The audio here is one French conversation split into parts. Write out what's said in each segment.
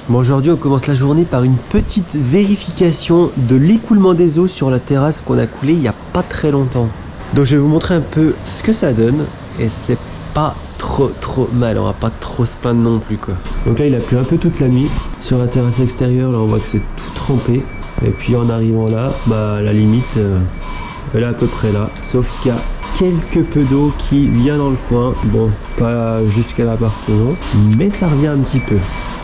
Bon, aujourd'hui on commence la journée par une petite vérification de l'écoulement des eaux sur la terrasse qu'on a coulée il n'y a pas très longtemps. Donc je vais vous montrer un peu ce que ça donne et c'est pas trop mal, on va pas trop se plaindre non plus quoi. Donc là il a plu un peu toute la nuit. Sur la terrasse extérieure là on voit que c'est tout trempé. Et puis en arrivant là, bah la limite elle est à peu près là. Sauf qu'il y a quelques peu d'eau qui vient dans le coin. Bon, pas jusqu'à l'appartement, mais ça revient un petit peu.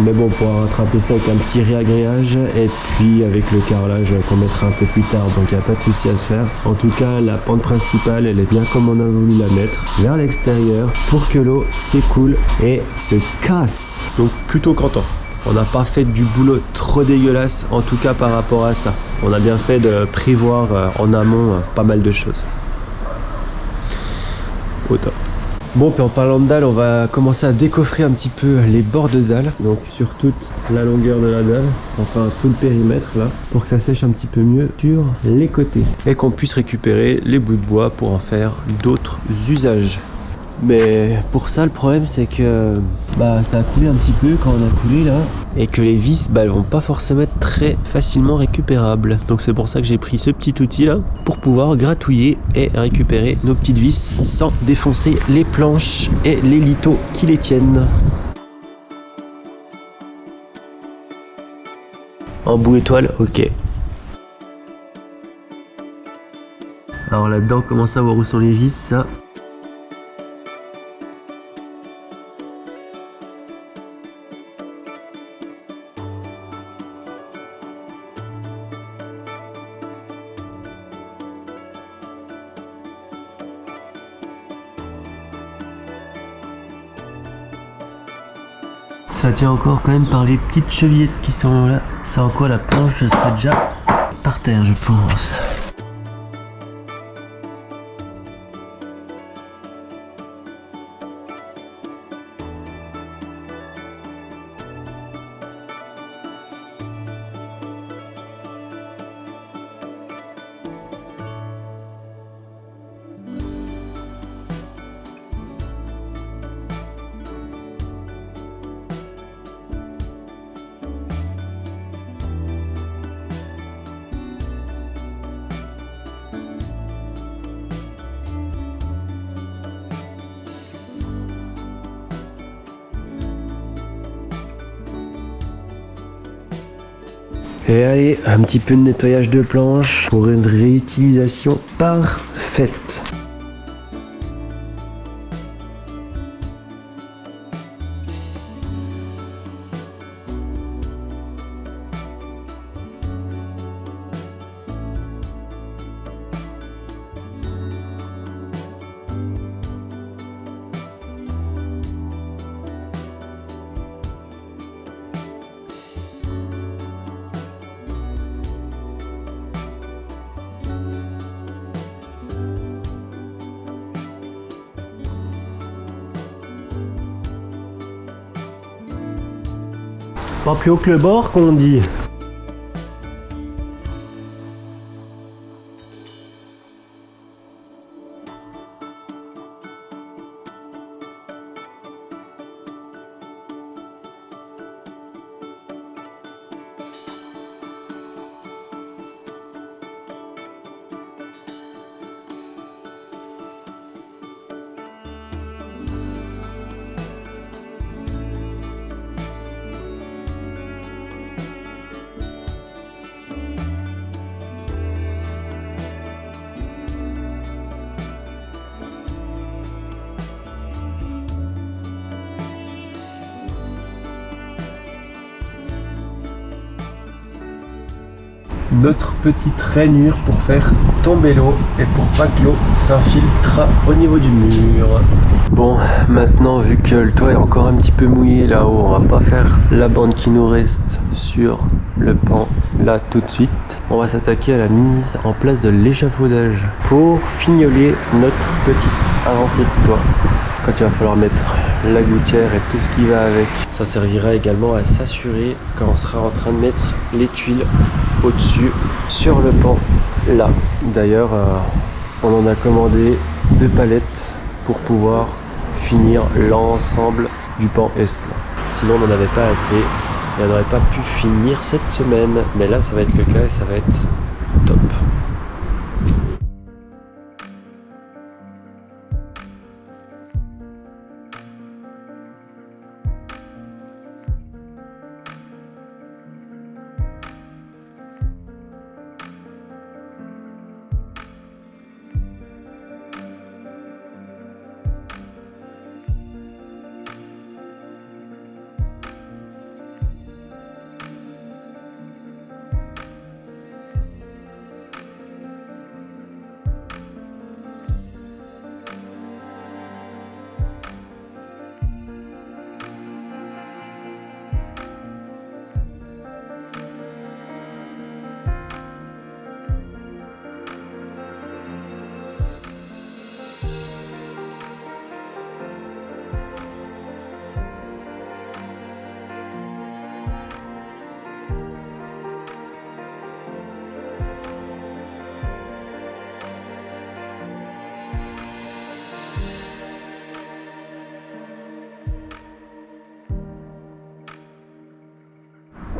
Mais bon, on pourra rattraper ça avec un petit réagréage et puis avec le carrelage qu'on mettra un peu plus tard, donc il n'y a pas de souci à se faire. En tout cas, la pente principale, elle est bien comme on a voulu la mettre, vers l'extérieur, pour que l'eau s'écoule et se casse. Donc plutôt content. On n'a pas fait du boulot trop dégueulasse, en tout cas par rapport à ça. On a bien fait de prévoir en amont pas mal de choses. Au top. Bon, puis en parlant de dalle, on va commencer à décoffrer un petit peu les bords de dalle. Donc sur toute la longueur de la dalle, enfin tout le périmètre là, pour que ça sèche un petit peu mieux sur les côtés. Et qu'on puisse récupérer les bouts de bois pour en faire d'autres usages. Mais pour ça, le problème c'est que ça a coulé un petit peu quand on a coulé là. Et que les vis, elles vont pas forcément être très facilement récupérables. Donc c'est pour ça que j'ai pris ce petit outil là pour pouvoir gratouiller et récupérer nos petites vis sans défoncer les planches et les lithos qui les tiennent. En bout étoile, ok. Alors là-dedans, commencez à voir où sont les vis, ça. Ça tient encore quand même par les petites chevillettes qui sont là. Ça en quoi la planche serait déjà par terre, je pense. Et allez, un petit peu de nettoyage de planche pour une réutilisation parfaite. Pas plus haut que le bord qu'on dit. Notre petite rainure pour faire tomber l'eau et pour pas que l'eau s'infiltre au niveau du mur. Bon, maintenant vu que le toit est encore un petit peu mouillé là-haut, on va pas faire la bande qui nous reste sur le pan là tout de suite. On va s'attaquer à la mise en place de l'échafaudage pour fignoler notre petite avancée de toit. Quand il va falloir mettre la gouttière et tout ce qui va avec, ça servira également à s'assurer quand on sera en train de mettre les tuiles au-dessus sur le pan là. D'ailleurs, on en a commandé 2 palettes pour pouvoir finir l'ensemble du pan est là. Sinon on n'en avait pas assez et on n'aurait pas pu finir cette semaine. Mais là, ça va être le cas et ça va être top.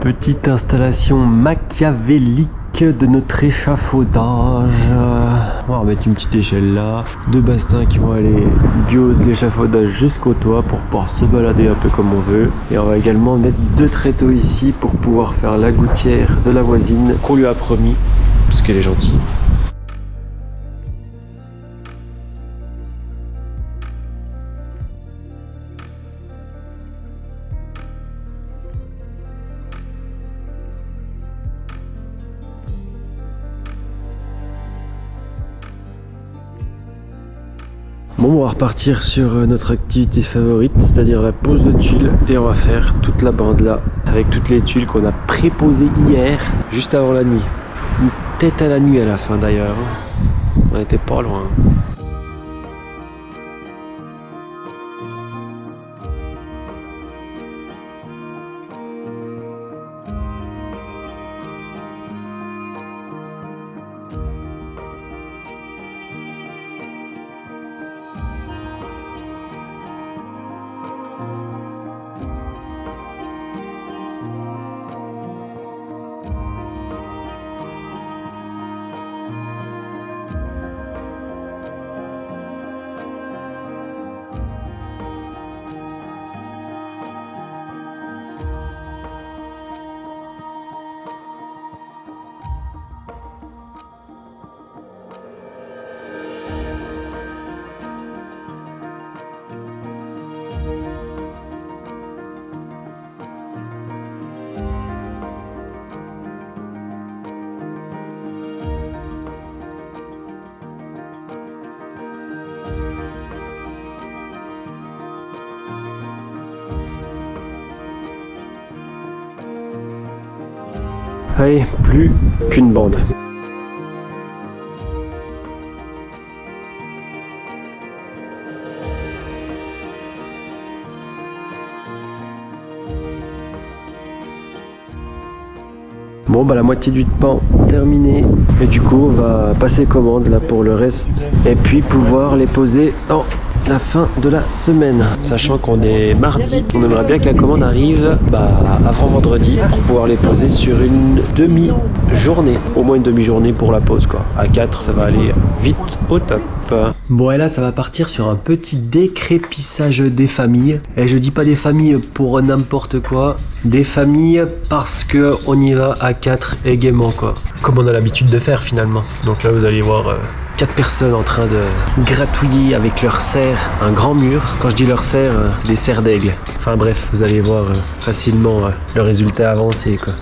Petite installation machiavélique de notre échafaudage. On va remettre une petite échelle là, deux bastins qui vont aller du haut de l'échafaudage jusqu'au toit pour pouvoir se balader un peu comme on veut. Et on va également mettre deux tréteaux ici pour pouvoir faire la gouttière de la voisine qu'on lui a promis, parce qu'elle est gentille. Bon, on va repartir sur notre activité favorite, c'est-à-dire la pose de tuiles, et on va faire toute la bande là, avec toutes les tuiles qu'on a préposées hier, juste avant la nuit. Une tête à la nuit à la fin d'ailleurs, on était pas loin. Allez, plus qu'une bande. Bon bah la moitié du pan terminé et du coup on va passer commande là pour le reste et puis pouvoir les poser dans la fin de la semaine. Sachant qu'on est mardi, on aimerait bien que la commande arrive avant vendredi pour pouvoir les poser sur une demi-journée. Au moins une demi-journée pour la pose quoi. À 4 ça va aller vite au top. Bon et là ça va partir sur un petit décrépissage des familles. Et je dis pas des familles pour n'importe quoi. Des familles parce que on y va à 4 et gaiement quoi. Comme on a l'habitude de faire finalement. Donc là vous allez voir 4 personnes en train de gratouiller avec leur serre un grand mur. Quand je dis leur serre, des serres d'aigle. Enfin bref, vous allez voir facilement le résultat avancé quoi.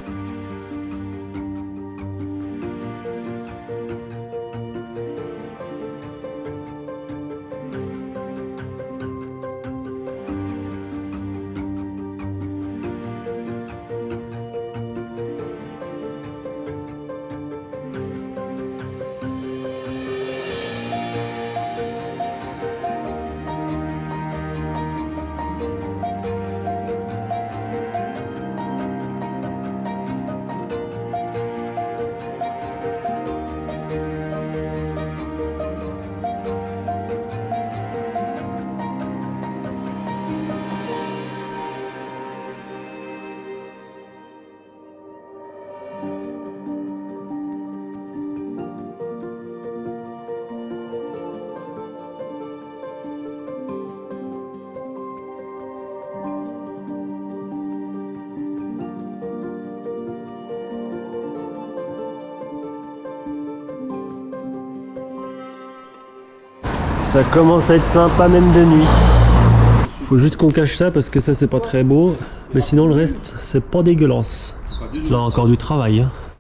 Ça commence à être sympa même de nuit. Faut juste qu'on cache ça parce que ça c'est pas très beau. Mais sinon le reste c'est pas dégueulasse. Là encore du travail. Hein.